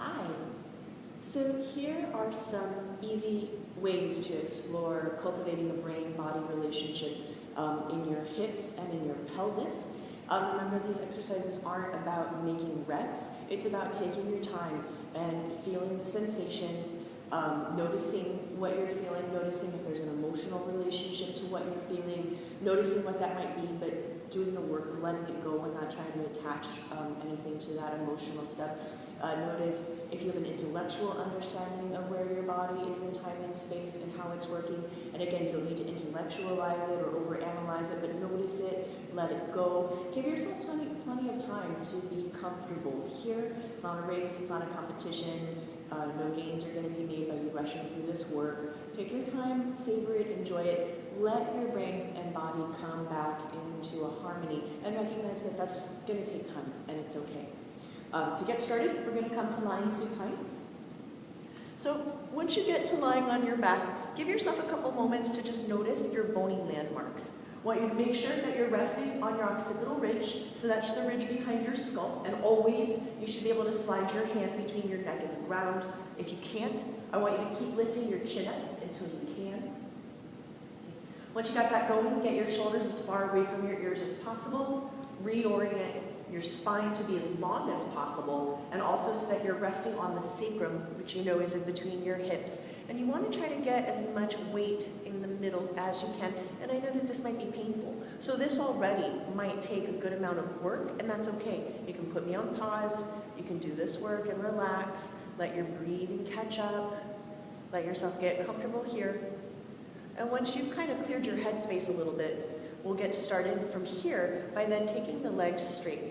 Hi. So here are some easy ways to explore cultivating a brain-body relationship in your hips and in your pelvis. Remember, these exercises aren't about making reps. It's about taking your time and feeling the sensations, noticing what you're feeling, noticing if there's an emotional relationship to what you're feeling, noticing what that might be, but doing the work, letting it go and not trying to attach anything to that emotional stuff. Notice if you have an intellectual understanding of where your body is in time and space and how it's working. And again, you don't need to intellectualize it or overanalyze it, but notice it, let it go. Give yourself plenty of time to be comfortable here. It's not a race, it's not a competition. No gains are going to be made by you rushing through this work. Take your time, savor it, enjoy it. Let your brain and body come back into a harmony and recognize that that's going to take time and it's okay. To get started, we're going to come to lying supine. So once you get to lying on your back, give yourself a couple moments to just notice your bony landmarks. I want you to make sure that you're resting on your occipital ridge, so that's the ridge behind your skull, and always you should be able to slide your hand between your neck and the ground. If you can't, I want you to keep lifting your chin up until you can. Once you got that going, get your shoulders as far away from your ears as possible. Reorient your spine to be as long as possible, and also so that you're resting on the sacrum, which you know is in between your hips. And you want to try to get as much weight in the middle as you can. And I know that this might be painful. So this already might take a good amount of work, and that's okay. You can put me on pause. You can do this work and relax. Let your breathing catch up. Let yourself get comfortable here. And once you've kind of cleared your headspace a little bit, we'll get started from here by then taking the legs straight.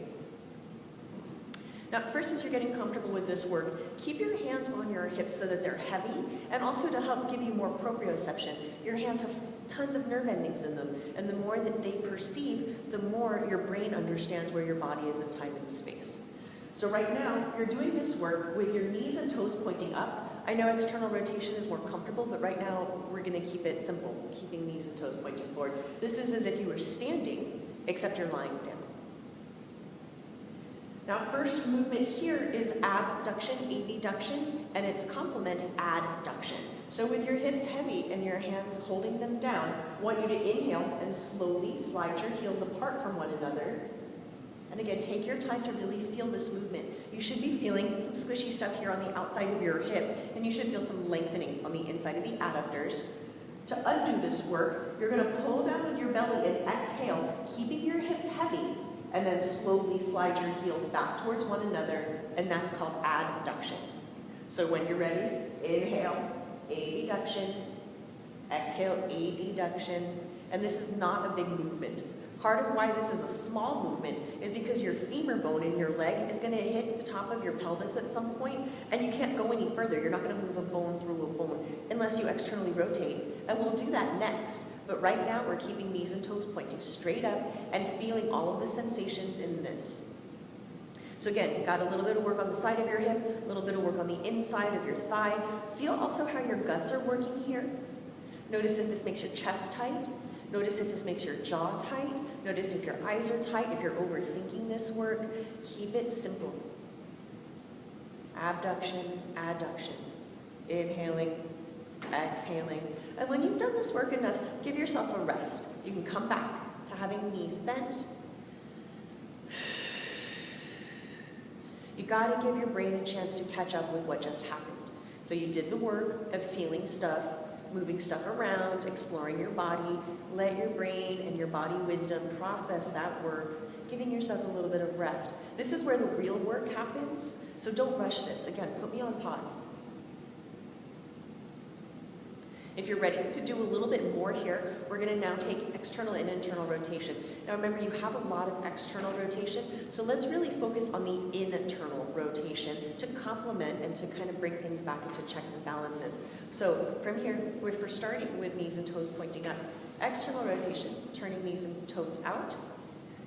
Now, first, as you're getting comfortable with this work, keep your hands on your hips so that they're heavy, and also to help give you more proprioception. Your hands have tons of nerve endings in them, and the more that they perceive, the more your brain understands where your body is in time and space. So right now, you're doing this work with your knees and toes pointing up. I know external rotation is more comfortable, but right now, we're going to keep it simple, keeping knees and toes pointing forward. This is as if you were standing, except you're lying down. Now, first movement here is abduction, abduction, and its complement, adduction. So with your hips heavy and your hands holding them down, I want you to inhale and slowly slide your heels apart from one another. And again, take your time to really feel this movement. You should be feeling some squishy stuff here on the outside of your hip, and you should feel some lengthening on the inside of the adductors. To undo this work, you're going to pull down with your belly and exhale, keeping your hips heavy, and then slowly slide your heels back towards one another, and that's called adduction. So when you're ready, inhale, abduction, exhale, adduction, and this is not a big movement. Part of why this is a small movement is because your femur bone in your leg is going to hit the top of your pelvis at some point, and you can't go any further. You're not going to move a bone through a bone unless you externally rotate, and we'll do that next. But right now, we're keeping knees and toes pointing straight up and feeling all of the sensations in this. So again, you got a little bit of work on the side of your hip, a little bit of work on the inside of your thigh. Feel also how your guts are working here. Notice if this makes your chest tight. Notice if this makes your jaw tight. Notice if your eyes are tight, if you're overthinking this work. Keep it simple. Abduction, adduction. Inhaling, exhaling. And when you've done this work enough, give yourself a rest. You can come back to having knees bent. You gotta give your brain a chance to catch up with what just happened. So you did the work of feeling stuff, moving stuff around, exploring your body. Let your brain and your body wisdom process that work, giving yourself a little bit of rest. This is where the real work happens, so don't rush this. Again, put me on pause. If you're ready to do a little bit more here, we're going to now take external and internal rotation. Now remember, you have a lot of external rotation, so let's really focus on the internal rotation to complement and to kind of bring things back into checks and balances. So from here, we're starting with knees and toes pointing up. External rotation, turning knees and toes out.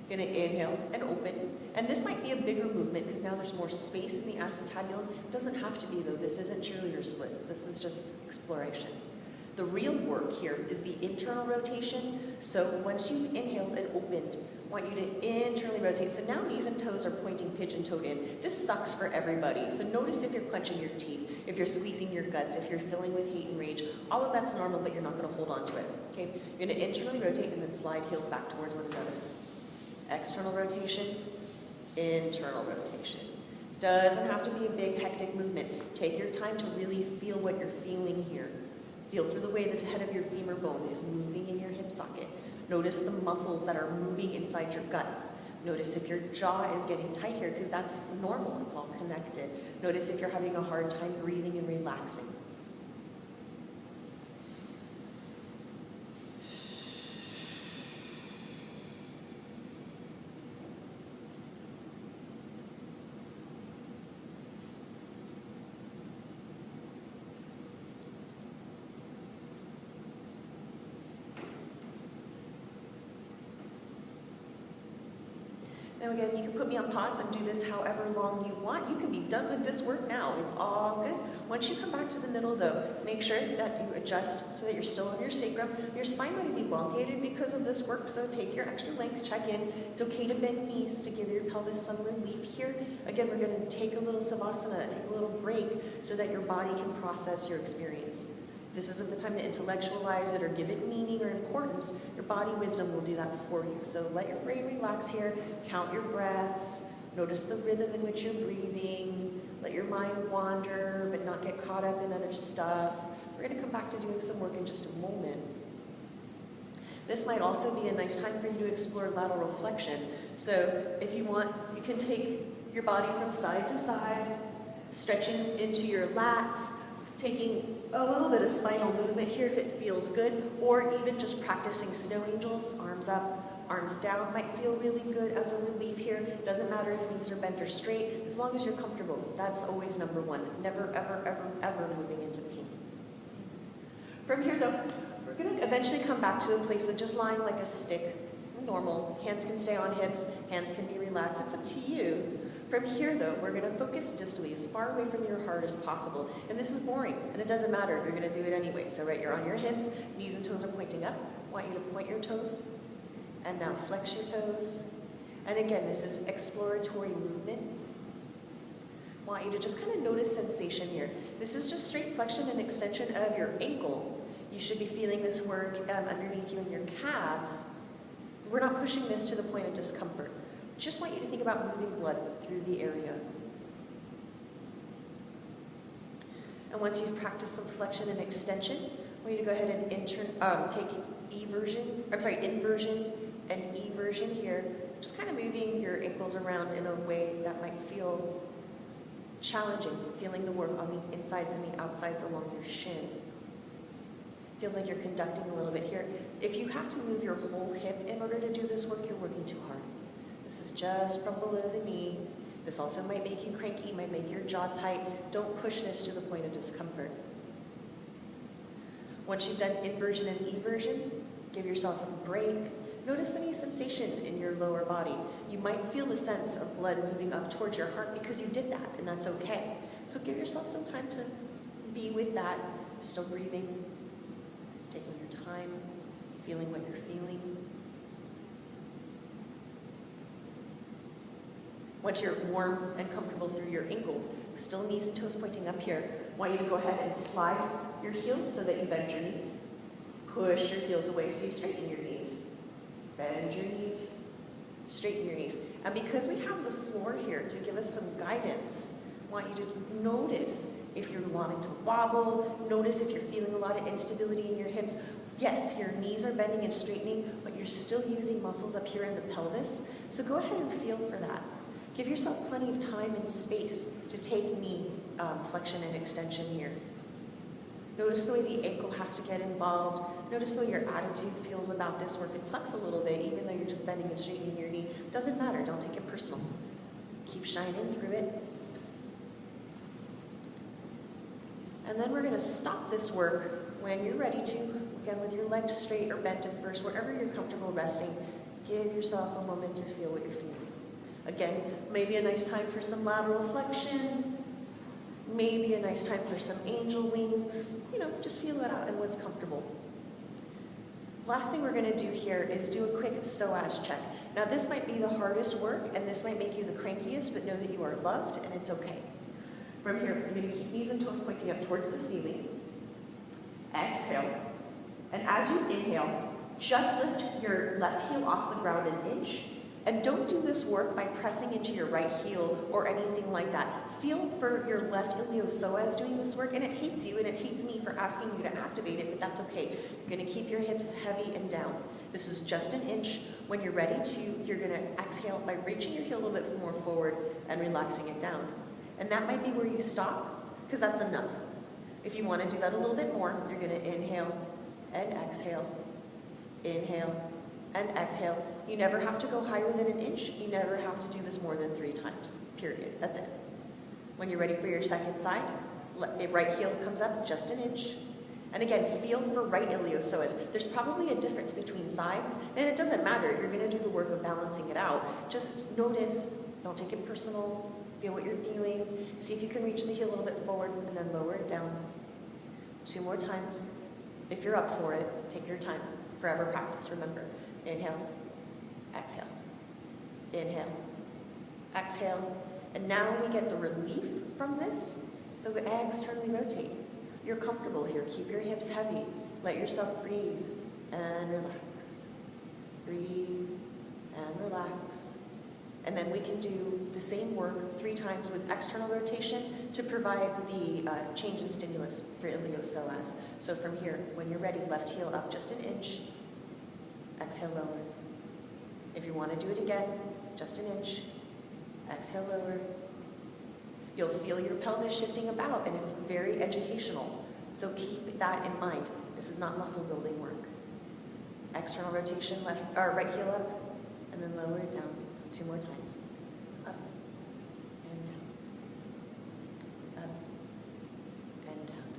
Going to inhale and open. And this might be a bigger movement because now there's more space in the acetabulum. It doesn't have to be, though. This isn't cheerleader splits. This is just exploration. The real work here is the internal rotation. So once you've inhaled and opened, I want you to internally rotate. So now knees and toes are pointing pigeon-toed in. This sucks for everybody. So notice if you're clenching your teeth, if you're squeezing your guts, if you're filling with hate and rage. All of that's normal, but you're not going to hold on to it. Okay? You're going to internally rotate and then slide heels back towards one another. External rotation, internal rotation. Doesn't have to be a big, hectic movement. Take your time to really feel what you're feeling here. Feel through the way the head of your femur bone is moving in your hip socket. Notice the muscles that are moving inside your guts. Notice if your jaw is getting tight here, because that's normal, it's all connected. Notice if you're having a hard time breathing and relaxing. Now again, you can put me on pause and do this however long you want. You can be done with this work now. It's all good. Once you come back to the middle though, make sure that you adjust so that you're still on your sacrum. Your spine might be elongated because of this work, so take your extra length, check in. It's okay to bend knees to give your pelvis some relief here. Again, we're going to take a little savasana, take a little break so that your body can process your experience. This isn't the time to intellectualize it or give it meaning or importance. Your body wisdom will do that for you. So let your brain relax here. Count your breaths. Notice the rhythm in which you're breathing. Let your mind wander, but not get caught up in other stuff. We're going to come back to doing some work in just a moment. This might also be a nice time for you to explore lateral flexion. So if you want, you can take your body from side to side, stretching into your lats, taking a little bit of spinal movement here if it feels good, or even just practicing snow angels, arms up, arms down, might feel really good as a relief here. Doesn't matter if knees are bent or straight, as long as you're comfortable. That's always number one. Never, ever, ever, ever moving into pain. From here though, we're going to eventually come back to a place of just lying like a stick, normal. Hands can stay on hips, hands can be relaxed. It's up to you. From here though, we're going to focus distally as far away from your heart as possible. And this is boring, and it doesn't matter, you're going to do it anyway. So right, you're on your hips, knees and toes are pointing up. I want you to point your toes, and now flex your toes. And again, this is exploratory movement. I want you to just kind of notice sensation here. This is just straight flexion and extension of your ankle. You should be feeling this work underneath you in your calves. We're not pushing this to the point of discomfort. Just want you to think about moving blood through the area. And once you've practiced some flexion and extension, I want you to go ahead and take inversion and eversion here. Just kind of moving your ankles around in a way that might feel challenging, feeling the work on the insides and the outsides along your shin. Feels like you're conducting a little bit here. If you have to move your whole hip in order to do this work, you're working too hard. This is just from below the knee. This also might make you cranky, might make your jaw tight. Don't push this to the point of discomfort. Once you've done inversion and eversion, give yourself a break. Notice any sensation in your lower body. You might feel the sense of blood moving up towards your heart because you did that, and that's okay. So give yourself some time to be with that, still breathing, taking your time, feeling what you're feeling. Once you're warm and comfortable through your ankles, still knees and toes pointing up here, I want you to go ahead and slide your heels so that you bend your knees. Push your heels away so you straighten your knees. Bend your knees, straighten your knees. And because we have the floor here to give us some guidance, I want you to notice if you're wanting to wobble, notice if you're feeling a lot of instability in your hips. Yes, your knees are bending and straightening, but you're still using muscles up here in the pelvis. So go ahead and feel for that. Give yourself plenty of time and space to take knee flexion and extension here. Notice the way the ankle has to get involved. Notice the way your attitude feels about this work. It sucks a little bit, even though you're just bending and straightening your knee. Doesn't matter, don't take it personal. Keep shining through it. And then we're gonna stop this work when you're ready to, again with your legs straight or bent at first, wherever you're comfortable resting. Give yourself a moment to feel what you're feeling. Again, maybe a nice time for some lateral flexion, maybe a nice time for some angel wings. You know, just feel it out and what's comfortable. Last thing we're going to do here is do a quick psoas check. Now this might be the hardest work, and this might make you the crankiest, but know that you are loved, and it's okay. From here, you're going to keep knees and toes pointing up towards the ceiling. Exhale. And as you inhale, just lift your left heel off the ground an inch. And don't do this work by pressing into your right heel or anything like that. Feel for your left iliopsoas doing this work, and it hates you and it hates me for asking you to activate it, but that's okay. You're going to keep your hips heavy and down. This is just an inch. When you're ready to, you're going to exhale by reaching your heel a little bit more forward and relaxing it down. And that might be where you stop, because that's enough. If you want to do that a little bit more, you're going to inhale and exhale, inhale and exhale. You never have to go higher than an inch. You never have to do this more than 3 times, period. That's it. When you're ready for your second side, right heel comes up just an inch. And again, feel for right iliopsoas. There's probably a difference between sides, and it doesn't matter. You're going to do the work of balancing it out. Just notice, don't take it personal. Feel what you're feeling. See if you can reach the heel a little bit forward, and then lower it down. 2 more times. If you're up for it, take your time. Forever practice, remember. Inhale, exhale, inhale, exhale. And now we get the relief from this, so externally rotate. You're comfortable here. Keep your hips heavy. Let yourself breathe and relax. Breathe and relax. And then we can do the same work 3 times with external rotation to provide the change in stimulus for iliopsoas. So from here, when you're ready, left heel up just an inch. Exhale, lower. If you want to do it again, just an inch. Exhale, lower. You'll feel your pelvis shifting about, and it's very educational. So keep that in mind. This is not muscle building work. External rotation, right heel up, and then lower it down 2 more times. Up and down. Up and down.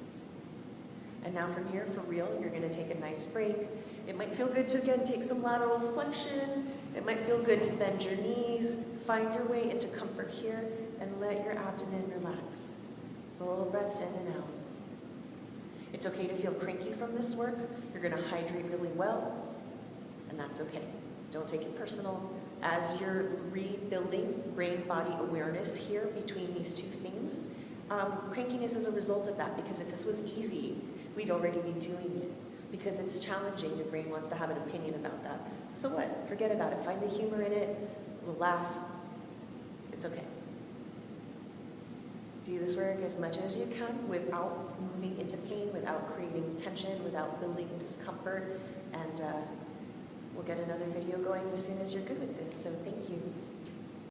And now from here, for real, you're going to take a nice break. It might feel good to, again, take some lateral flexion. It might feel good to bend your knees. Find your way into comfort here and let your abdomen relax. Full breaths in and out. It's okay to feel cranky from this work. You're going to hydrate really well, and that's okay. Don't take it personal. As you're rebuilding brain-body awareness here between these 2 things, crankiness is a result of that, because if this was easy, we'd already be doing it. Because it's challenging, your brain wants to have an opinion about that. So what? Forget about it. Find the humor in it. We'll laugh. It's okay. Do this work as much as you can without moving into pain, without creating tension, without building discomfort. And we'll get another video going as soon as you're good with this. So thank you.